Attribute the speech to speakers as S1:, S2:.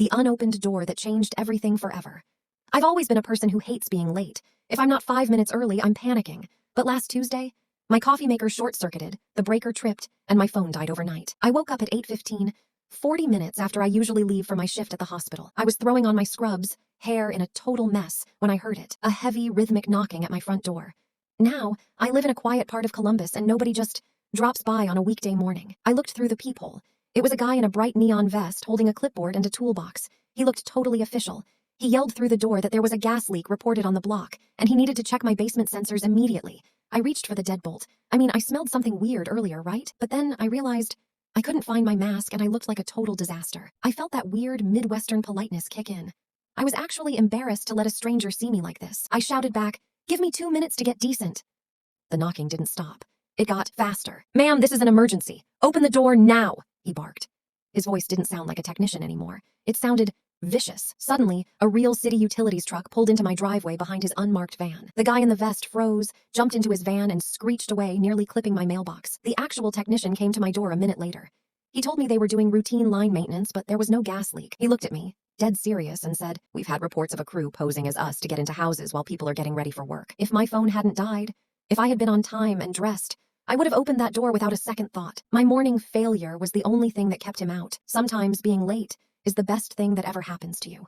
S1: The unopened door that changed everything forever. I've always been a person who hates being late. If I'm not 5 minutes early, I'm panicking. But last Tuesday, my coffee maker short-circuited, the breaker tripped, and my phone died overnight. I woke up at 8:15, 40 minutes after I usually leave for my shift at the hospital. I was throwing on my scrubs, hair in a total mess, when I heard it, a heavy, rhythmic knocking at my front door. Now, I live in a quiet part of Columbus and nobody just drops by on a weekday morning. I looked through the peephole. It was a guy in a bright neon vest holding a clipboard and a toolbox. He looked totally official. He yelled through the door that there was a gas leak reported on the block, and he needed to check my basement sensors immediately. I reached for the deadbolt. I smelled something weird earlier, right? But then I realized I couldn't find my mask and I looked like a total disaster. I felt that weird Midwestern politeness kick in. I was actually embarrassed to let a stranger see me like this. I shouted back, "Give me 2 minutes to get decent." The knocking didn't stop. It got faster. "Ma'am, this is an emergency. Open the door now," he barked. His voice didn't sound like a technician anymore. It sounded vicious. Suddenly, a real city utilities truck pulled into my driveway behind his unmarked van. The guy in the vest froze, jumped into his van, and screeched away, nearly clipping my mailbox. The actual technician came to my door a minute later. He told me they were doing routine line maintenance, but there was no gas leak. He looked at me, dead serious, and said, "We've had reports of a crew posing as us to get into houses while people are getting ready for work. If my phone hadn't died, if I had been on time and dressed, I would have opened that door without a second thought." My morning failure was the only thing that kept him out. Sometimes being late is the best thing that ever happens to you.